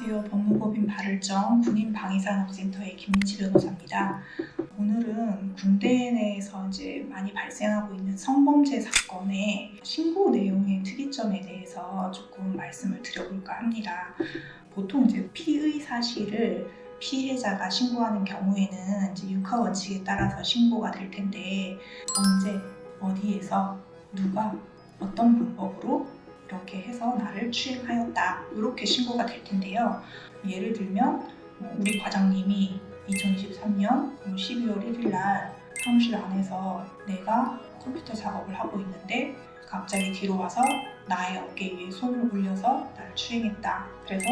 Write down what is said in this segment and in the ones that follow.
안녕하세요. 법무법인 발을정 군인방위산업센터의 김민지 변호사입니다. 오늘은 군대 내에서 이제 많이 발생하고 있는 성범죄 사건의 신고 내용의 특이점에 대해서 조금 말씀을 드려볼까 합니다. 보통 이제 피의 사실을 피해자가 신고하는 경우에는 이제 육하 원칙에 따라서 신고가 될 텐데, 언제, 어디에서, 누가, 어떤 방법으로 이렇게 해서 나를 추행하였다, 이렇게 신고가 될 텐데요. 예를 들면 우리 과장님이 2023년 12월 1일 날 사무실 안에서 내가 컴퓨터 작업을 하고 있는데 갑자기 뒤로 와서 나의 어깨 위에 손을 올려서 나를 추행했다. 그래서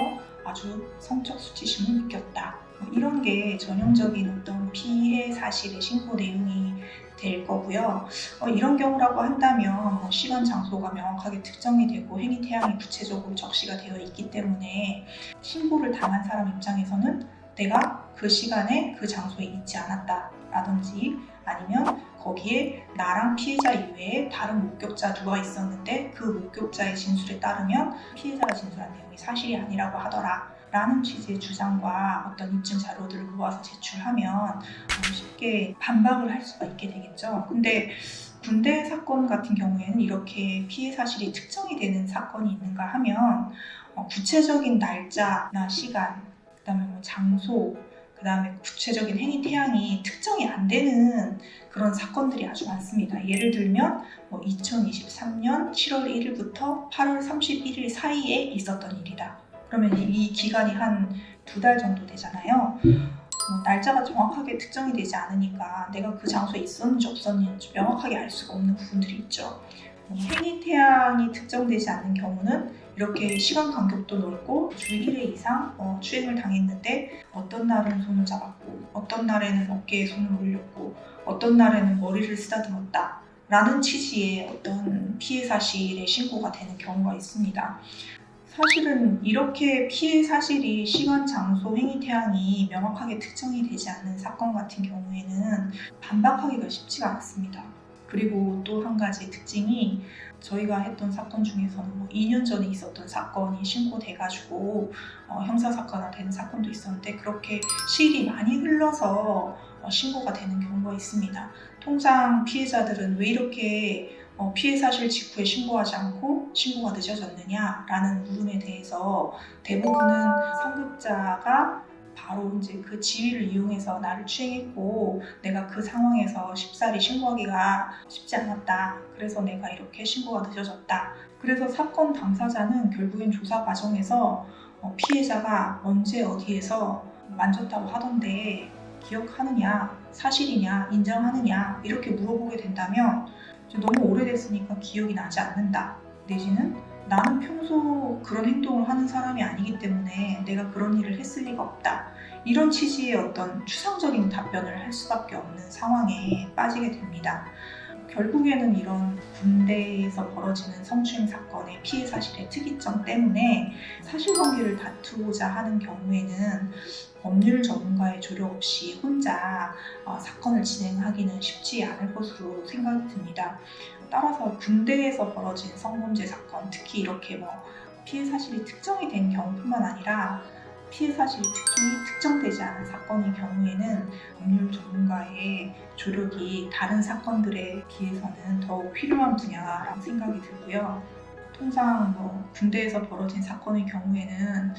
아주 성적 수치심을 느꼈다. 이런 게 전형적인 어떤 피해 사실의 신고 내용이 될 거고요. 이런 경우라고 한다면 시간, 장소가 명확하게 특정이 되고 행위 태양이 구체적으로 적시가 되어 있기 때문에 신고를 당한 사람 입장에서는 내가 그 시간에 그 장소에 있지 않았다 라든지, 아니면 거기에 나랑 피해자 이외에 다른 목격자 누가 있었는데 그 목격자의 진술에 따르면 피해자가 진술한 내용이 사실이 아니라고 하더라 라는 취지의 주장과 어떤 입증 자료들을 모아서 제출하면 쉽게 반박을 할 수가 있게 되겠죠. 근데 군대 사건 같은 경우에는 이렇게 피해 사실이 특정이 되는 사건이 있는가 하면 구체적인 날짜나 시간, 그 다음에 장소, 그 다음에 구체적인 행위 태양이 특정이 안 되는 그런 사건들이 아주 많습니다. 예를 들면 2023년 7월 1일부터 8월 31일 사이에 있었던 일이다. 그러면 이 기간이 한 2달 정도 되잖아요. 날짜가 정확하게 특정이 되지 않으니까 내가 그 장소에 있었는지 없었는지 명확하게 알 수가 없는 부분들이 있죠. 행위 태양이 특정되지 않는 경우는 이렇게 시간 간격도 넓고 주 1회 이상 추행을 당했는데, 어떤 날은 손을 잡았고 어떤 날에는 어깨에 손을 올렸고 어떤 날에는 머리를 쓰다듬었다 라는 취지의 어떤 피해 사실의 신고가 되는 경우가 있습니다. 사실은 이렇게 피해 사실이 시간, 장소, 행위 태양이 명확하게 특정이 되지 않는 사건 같은 경우에는 반박하기가 쉽지가 않습니다. 그리고 또 한 가지 특징이, 저희가 했던 사건 중에서는 2년 전에 있었던 사건이 신고돼가지고 형사사건화 되는 사건도 있었는데, 그렇게 시일이 많이 흘러서 신고가 되는 경우가 있습니다. 통상 피해자들은 왜 이렇게 피해 사실 직후에 신고하지 않고 신고가 늦어졌느냐라는 부분에 대해서 대부분은 상급자가 바로 이제 그 지위를 이용해서 나를 추행했고 내가 그 상황에서 쉽사리 신고하기가 쉽지 않았다. 그래서 내가 이렇게 신고가 늦어졌다. 그래서 사건 당사자는 결국엔 조사 과정에서 피해자가 언제 어디에서 만졌다고 하던데 기억하느냐, 사실이냐, 인정하느냐 이렇게 물어보게 된다면 너무 오래됐으니까 기억이 나지 않는다, 내지는 나는 평소 그런 행동을 하는 사람이 아니기 때문에 내가 그런 일을 했을 리가 없다, 이런 취지의 어떤 추상적인 답변을 할 수밖에 없는 상황에 빠지게 됩니다. 결국에는 이런 군대에서 벌어지는 성추행 사건의 피해 사실의 특이점 때문에 사실관계를 다투고자 하는 경우에는 법률 전문가의 조력 없이 혼자 사건을 진행하기는 쉽지 않을 것으로 생각이 듭니다. 따라서 군대에서 벌어진 성범죄 사건, 특히 이렇게 피해 사실이 특정이 된 경우뿐만 아니라 피해 사실이 특히 특정되지 않은 사건의 경우에는 법률 전문가의 조력이 다른 사건들에 비해서는 더욱 필요한 분야라고 생각이 들고요. 통상 군대에서 벌어진 사건의 경우에는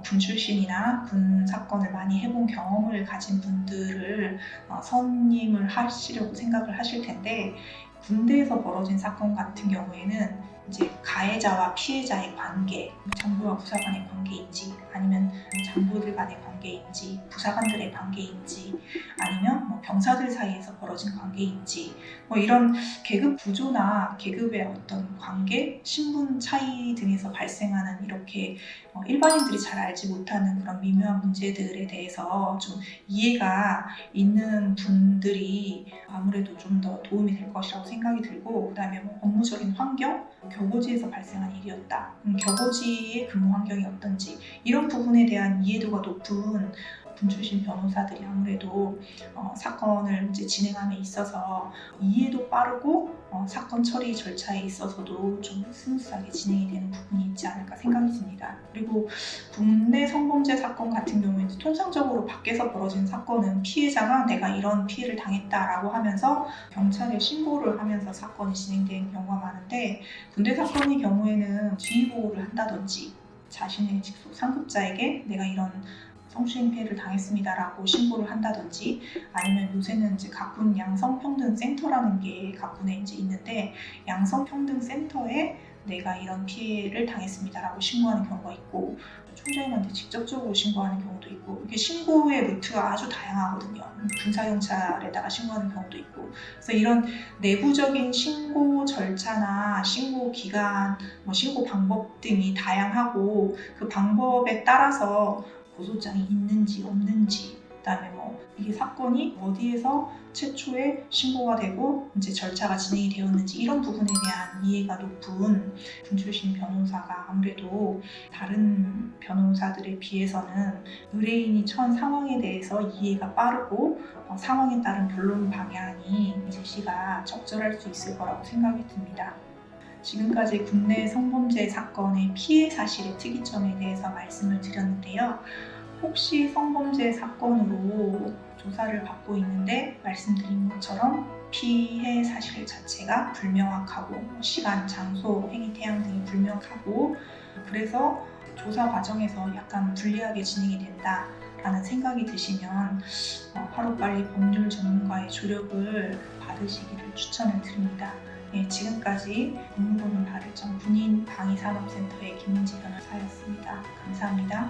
군 출신이나 군 사건을 많이 해본 경험을 가진 분들을 선임을 하시려고 생각을 하실 텐데, 군대에서 벌어진 사건 같은 경우에는 이제 가해자와 피해자의 관계, 장부와 부사 간의 관계인지, 아니면 장부들 간의 관계인지, 부사관들의 관계인지, 아니면 병사들 사이에서 벌어진 관계인지, 이런 계급 구조나 계급의 어떤 관계, 신분 차이 등에서 발생하는 이렇게 일반인들이 잘 알지 못하는 그런 미묘한 문제들에 대해서 좀 이해가 있는 분들이 아무래도 좀 더 도움이 될 것이라고 생각이 들고, 그 다음에 업무적인 환경, 격오지에서 발생한 일이었다, 격오지의 근무 환경이 어떤지, 이런 부분에 대한 이해도가 높은 군 출신 변호사들이 아무래도 사건을 이제 진행함에 있어서 이해도 빠르고 사건 처리 절차에 있어서도 좀 스무스하게 진행이 되는 부분이 있지 않을까 생각이 듭니다. 그리고 국내 성범죄 사건 같은 경우에 통상적으로 밖에서 벌어진 사건은 피해자가 내가 이런 피해를 당했다라고 하면서 경찰에 신고를 하면서 사건이 진행되는 경우가 많은데, 군대 사건의 경우에는 지휘보호를 한다든지 자신의 직속 상급자에게 내가 이런 성추행 피해를 당했습니다라고 신고를 한다든지, 아니면 요새는 이제 각군 양성평등센터라는 게 각군에 이제 있는데, 양성평등센터에 내가 이런 피해를 당했습니다라고 신고하는 경우가 있고, 총장님한테 직접적으로 신고하는 경우도 있고, 이게 신고의 루트가 아주 다양하거든요. 군사경찰에다가 신고하는 경우도 있고, 그래서 이런 내부적인 신고 절차나 신고 기간, 신고 방법 등이 다양하고, 그 방법에 따라서 고소장이 있는지 없는지, 그다음에 이게 사건이 어디에서 최초에 신고가 되고 이제 절차가 진행이 되었는지, 이런 부분에 대한 이해가 높은 군 출신 변호사가 아무래도 다른 변호사들에 비해서는 의뢰인이 처한 상황에 대해서 이해가 빠르고 상황에 따른 변론 방향이 제시가 적절할 수 있을 거라고 생각이 듭니다. 지금까지 국내 성범죄 사건의 피해 사실의 특이점에 대해서 말씀을 드렸는데요. 혹시 성범죄 사건으로 조사를 받고 있는데 말씀드린 것처럼 피해 사실 자체가 불명확하고 시간, 장소, 행위 태양 등이 불명확하고, 그래서 조사 과정에서 약간 불리하게 진행이 된다라는 생각이 드시면 하루빨리 법률 전문가의 조력을 받으시기를 추천을 드립니다. 네, 지금까지 법무법인 발을정 군인방위산업센터의 김민지 변호사였습니다. 감사합니다.